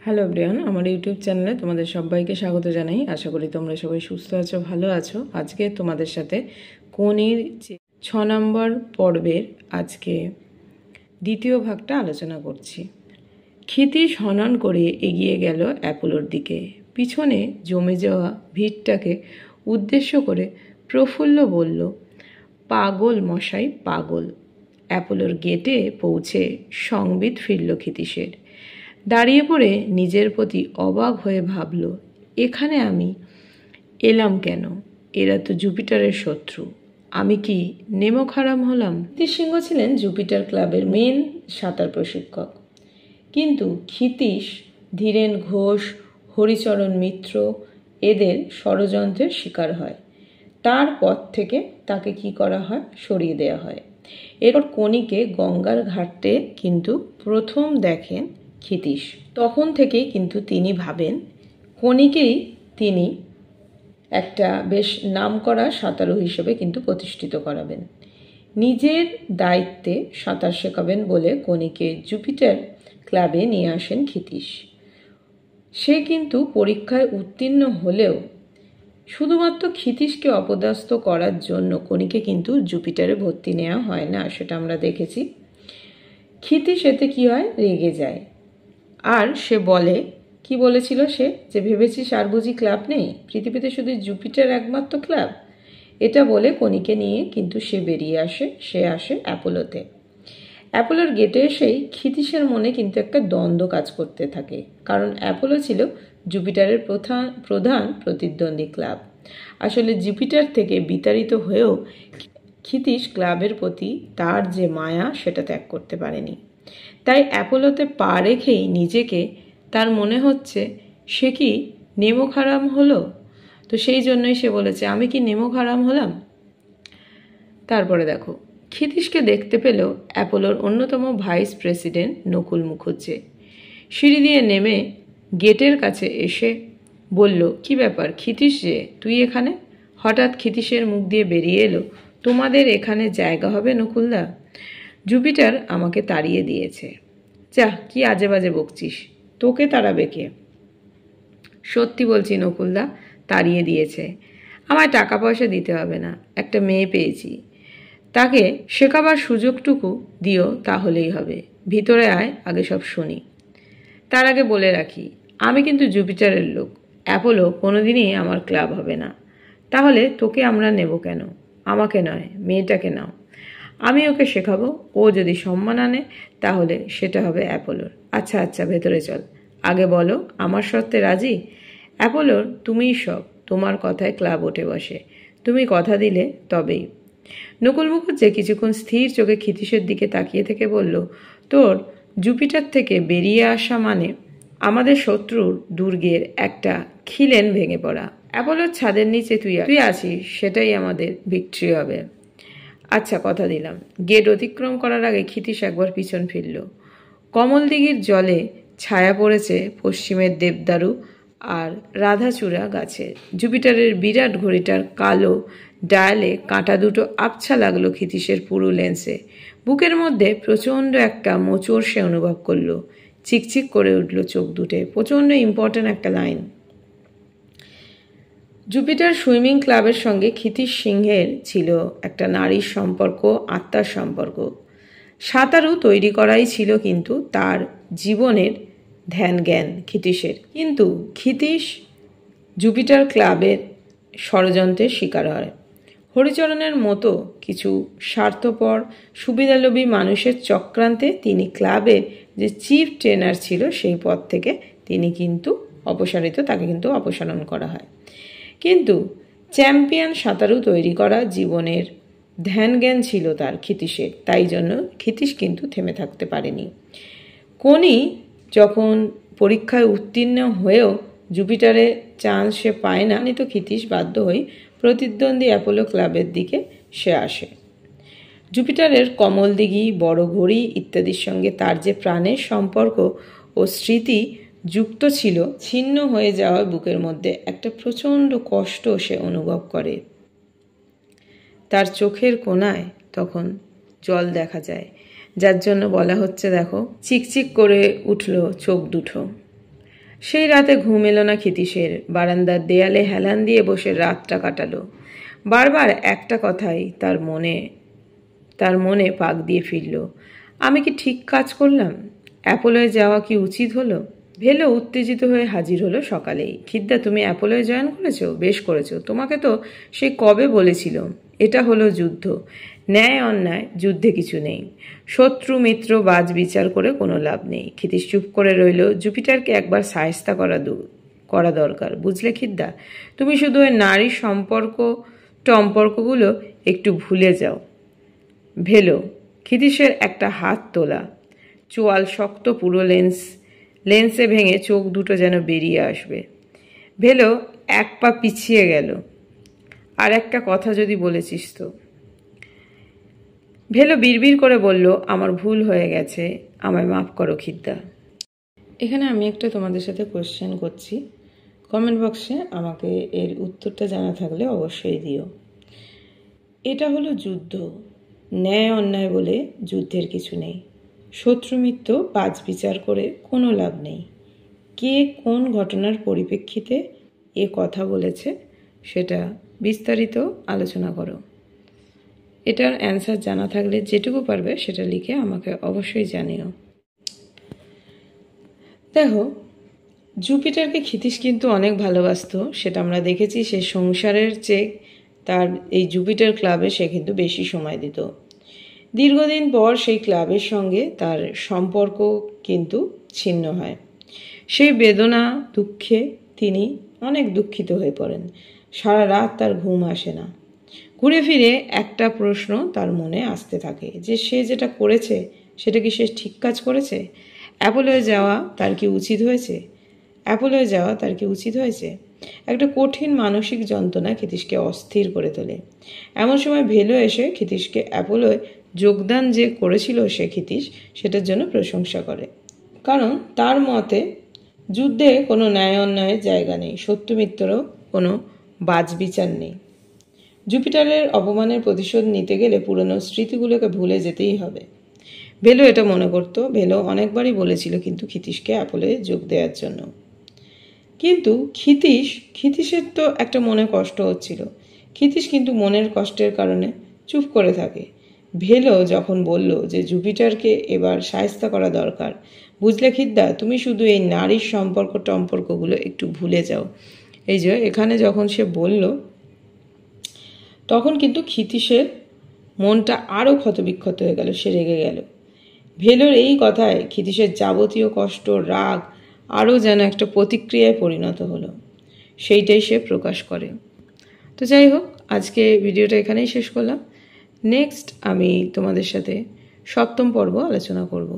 Hello everyone, আমার YouTube চ্যানেলে তোমাদের সবাইকে স্বাগত জানাই। আশা করি তোমরা সবাই সুস্থ আছো, ভালো আছো। আজকে তোমাদের সাথে কোনির 6 নম্বর পর্বের আজকে দ্বিতীয় ভাগটা আলোচনা করছি। ক্ষিতীশ হনন করে এগিয়ে গেল অ্যাপোলোর দিকে। পিছনে জমে যাওয়া ভিড়টাকে উদ্দেশ্য করে প্রফুল্ল বলল, পাগল মশাই, পাগল। অ্যাপোলোর গেটে পৌঁছে সংবিদ ফিরল ক্ষিতীশের। দাঁড়িয়ে পড়ে নিজের প্রতি অবাক হয়ে ভাবল, এখানে আমি এলাম কেন? এরা তো জুপিটারের শত্রু। আমি কি নেমোখারাম হলাম? ক্ষিতীশ সিংহ ছিলেন জুপিটার ক্লাবের মেন সাঁতার প্রশিক্ষক। কিন্তু ক্ষিতীশ, ধীরেন ঘোষ, হরিচরণ মিত্র এদের ষড়যন্ত্রের শিকার হয়। তার পথ থেকে তাকে কি করা হয়? সরিয়ে দেওয়া হয়। এরপর কোনিকে গঙ্গার ঘাটে কিন্তু প্রথম দেখেন ক্ষিতীশ। তখন থেকেই কিন্তু তিনি ভাবেন কোনিকেই তিনি একটা বেশ নামকরা সাঁতারু হিসেবে কিন্তু প্রতিষ্ঠিত করাবেন। নিজের দায়িত্বে সাঁতার শেখাবেন বলে কোনিকে জুপিটার ক্লাবে নিয়ে আসেন ক্ষিতীশ। সে কিন্তু পরীক্ষায় উত্তীর্ণ হলেও শুধুমাত্র ক্ষিতীশকে অপদস্থ করার জন্য কোনিকে কিন্তু জুপিটারে ভর্তি নেওয়া হয় না, সেটা আমরা দেখেছি। ক্ষিতীশ এতে কি হয়? রেগে যায়। আর সে বলে, কি বলেছিল সে? যে ভেবেছিস আর বুঝি ক্লাব নেই, পৃথিবীতে শুধু জুপিটার একমাত্র ক্লাব। এটা বলে কোনিকে নিয়ে কিন্তু সে বেরিয়ে আসে। সে আসে অ্যাপোলোতে। অ্যাপোলোর গেটে এসেই ক্ষিতীশের মনে কিন্তু একটা দ্বন্দ্ব কাজ করতে থাকে, কারণ অ্যাপোলো ছিল জুপিটারের প্রধান প্রতিদ্বন্দ্বী ক্লাব। আসলে জুপিটার থেকে বিতাড়িত হয়েও ক্ষিতীশ ক্লাবের প্রতি তার যে মায়া সেটা ত্যাগ করতে পারেনি। তাই অ্যাপোলোতে পা রেখেই নিজেকে তার মনে হচ্ছে সে কি নেমোখারাম হলো। তো সেই জন্যই সে বলেছে, আমি কি নেমোখারাম হলাম? তারপরে দেখো, ক্ষিতীশকে দেখতে পেল অ্যাপোলোর অন্যতম ভাইস প্রেসিডেন্ট নকুল মুখুজ্জে। সিঁড়ি দিয়ে নেমে গেটের কাছে এসে বলল, কি ব্যাপার ক্ষিতীশ যে, তুই এখানে? হঠাৎ ক্ষিতীশের মুখ দিয়ে বেরিয়ে এলো, তোমাদের এখানে জায়গা হবে নকুলদা? জুপিটার আমাকে তাড়িয়ে দিয়েছে। যা, কি আজে বাজে বকছিস, তোকে তাড়াবে কে? সত্যি বলছি নকুলদা, তাড়িয়ে দিয়েছে। আমায় টাকা পয়সা দিতে হবে না, একটা মেয়ে পেয়েছি, তাকে শেখাবার সুযোগটুকু দিও, তাহলেই হবে। ভিতরে আয়, আগে সব শুনি। তার আগে বলে রাখি, আমি কিন্তু জুপিটারের লোক। অ্যাপোলো কোনোদিনই আমার ক্লাব হবে না। তাহলে তোকে আমরা নেব কেন? আমাকে নয়, মেয়েটাকে নাও। আমি ওকে শেখাবো। ও যদি সম্মান আনে তাহলে সেটা হবে অ্যাপোলোর। আচ্ছা আচ্ছা, ভেতরে চল। আগে বলো, আমার শর্তে রাজি? অ্যাপোলোর তুমিই সব, তোমার কথায় ক্লাব উঠে বসে। তুমি কথা দিলে তবেই। নকুল মুখুজ্জে কিছুক্ষণ স্থির চোখে ক্ষিতীশের দিকে তাকিয়ে থেকে বলল, তোর জুপিটার থেকে বেরিয়ে আসা মানে আমাদের শত্রুর দুর্গের একটা খিলেন ভেঙে পড়া। অ্যাপোলোর ছাদের নিচে তুই আছিস, সেটাই আমাদের ভিক্টরি হবে। আচ্ছা, কথা দিলাম। গেট অতিক্রম করার আগে ক্ষিতীশ একবার পিছন ফিরল। কমলদিঘির জলে ছায়া পড়েছে পশ্চিমের দেবদারু আর রাধাচূড়া গাছের। জুপিটারের বিরাট ঘড়িটার কালো ডায়ালে কাঁটা দুটো আবছা লাগলো ক্ষিতীশের পুরো লেন্সে। বুকের মধ্যে প্রচণ্ড একটা মোচড় সে অনুভব করলো। চিকচিক করে উঠল চোখ দুটে। প্রচণ্ড ইম্পর্ট্যান্ট একটা লাইন। জুপিটার সুইমিং ক্লাবের সঙ্গে ক্ষিতীশ সিংহের ছিল একটা নারীর সম্পর্ক, আত্মার সম্পর্ক। সাঁতারু তৈরি করাই ছিল কিন্তু তার জীবনের ধ্যান জ্ঞান ক্ষিতীশের। কিন্তু ক্ষিতীশ জুপিটার ক্লাবের ষড়যন্ত্রের শিকার হয়। হরিচরণের মতো কিছু স্বার্থপর সুবিধালোভী মানুষের চক্রান্তে তিনি ক্লাবের যে চিফ ট্রেনার ছিল সেই পদ থেকে তিনি কিন্তু অপসারিত, তাকে কিন্তু অপসারণ করা হয়। কিন্তু চ্যাম্পিয়ন সাঁতারু তৈরি করা জীবনের ধ্যান জ্ঞান ছিল তার ক্ষিতীশের, তাই জন্য ক্ষিতীশ কিন্তু থেমে থাকতে পারেনি। কোনি যখন পরীক্ষায় উত্তীর্ণ হয়েও জুপিটারে চান্স সে পায় না, তো ক্ষিতীশ বাধ্য হয়ে প্রতিদ্বন্দ্বী অ্যাপোলো ক্লাবের দিকে সে আসে। জুপিটারের কমলদিঘি, বড় ঘড়ি ইত্যাদির সঙ্গে তার যে প্রাণের সম্পর্ক ও স্মৃতি যুক্ত ছিল, ছিন্ন হয়ে যাওয়ার বুকের মধ্যে একটা প্রচণ্ড কষ্ট সে অনুভব করে। তার চোখের কোণায় তখন জল দেখা যায়, যার জন্য বলা হচ্ছে, দেখো চিকচিক করে উঠল চোখ দুটো। সেই রাতে ঘুম এলো না ক্ষিতীশের। বারান্দার দেয়ালে হেলান দিয়ে বসে রাতটা কাটালো। বারবার একটা কথাই তার মনে পাক দিয়ে ফিরল, আমি কি ঠিক কাজ করলাম? অ্যাপোলোয় যাওয়া কি উচিত হলো? ভেলো উত্তেজিত হয়ে হাজির হলো সকালেই। খিদ্দা, তুমি অ্যাপোলোয় জয়েন করেছো? বেশ করেছো। তোমাকে তো সে কবে বলেছিল। এটা হলো যুদ্ধ। ন্যায় অন্যায় যুদ্ধে কিছু নেই। শত্রু মিত্র বাজ বিচার করে কোনো লাভ নেই। ক্ষিতীশ চুপ করে রইল। জুপিটারকে একবার সায়স্তা করা দরকার, বুঝলে খিদ্দা? তুমি শুধু ওই নারী সম্পর্কগুলো একটু ভুলে যাও। ভেলো। ক্ষিতীশের একটা হাত তোলা, চোয়াল শক্ত, পুরো লেন্সে ভেঙে চোখ দুটো যেন বেরিয়ে আসবে। ভেলো এক পা পিছিয়ে গেল। আর একটা কথা যদি বলেছিস তো। ভেলো বিড়বিড় করে বলল, আমার ভুল হয়ে গেছে, আমায় মাফ করো খিদ্দা। এখানে আমি একটা তোমাদের সাথে কোয়েশ্চেন করছি, কমেন্ট বক্সে আমাকে এর উত্তরটা জানা থাকলে অবশ্যই দিও। এটা হলো যুদ্ধ। ন্যায় অন্যায় বলে যুদ্ধের কিছু নেই। শত্রু মিত্র বাজ বিচার করে কোনো লাভ নেই। কে কোন ঘটনার পরিপ্রেক্ষিতে এ কথা বলেছে সেটা বিস্তারিত আলোচনা করো। এটার অ্যান্সার জানা থাকলে যেটুকু পারবে সেটা লিখে আমাকে অবশ্যই জানিও। দেখো, জুপিটারকে ক্ষিতীশ কিন্তু অনেক ভালোবাসত, সেটা আমরা দেখেছি। সে সংসারের চেয়ে তার এই জুপিটার ক্লাবে সে কিন্তু বেশি সময় দিত। দীর্ঘদিন পর সেই ক্লাবের সঙ্গে তার সম্পর্ক কিন্তু ছিন্ন হয়। সেই বেদনা দুঃখে তিনি অনেক দুঃখিত হয়ে পড়েন। সারা রাত তার ঘুম আসে না। ঘুরে ফিরে একটা প্রশ্ন তার মনে আসতে থাকে, যে সে যেটা করেছে সেটা কি সে ঠিক কাজ করেছে? অ্যাপোলোয় যাওয়া তার কি উচিত হয়েছে? একটা কঠিন মানসিক যন্ত্রণা ক্ষিতীশকে অস্থির করে তোলে। এমন সময় ভেলো এসে ক্ষিতীশকে অ্যাপোলোয় যোগদান যে করেছিল ক্ষিতীশ সেটার জন্য প্রশংসা করে। কারণ তার মতে যুদ্ধে কোনো ন্যায় অন্যায়ের জায়গা নেই, সত্য মিত্ররও কোনো বাজ বিচার নেই। জুপিটারের অপমানের প্রতিশোধ নিতে গেলে পুরনো স্মৃতিগুলোকে ভুলে যেতেই হবে। ভেলো এটা মনে করত। ভেলো অনেকবারই বলেছিল কিন্তু ক্ষিতীশকে অ্যাপোলোয় যোগ দেওয়ার জন্য। কিন্তু ক্ষিতীশের তো একটা মনে কষ্ট হচ্ছিল। ক্ষিতীশ কিন্তু মনের কষ্টের কারণে চুপ করে থাকে। ভেলো যখন বলল যে জুপিটারকে এবার শায়েস্তা করা দরকার, বুঝলে খিদ্দা, তুমি শুধু এই নারীর সম্পর্কগুলো একটু ভুলে যাও। এই যে এখানে যখন সে বলল তখন কিন্তু ক্ষিতীশের মনটা আরও ক্ষতবিক্ষত হয়ে গেল, সে রেগে গেল। ভেলোর এই কথায় ক্ষিতীশের যাবতীয় কষ্ট, রাগ আরও যেন একটা প্রতিক্রিয়ায় পরিণত হলো। সেইটাই সে প্রকাশ করে। তো যাই হোক, আজকে ভিডিওটা এখানেই শেষ করলাম। নেক্সট আমি তোমাদের সাথে 7ম পর্ব আলোচনা করব।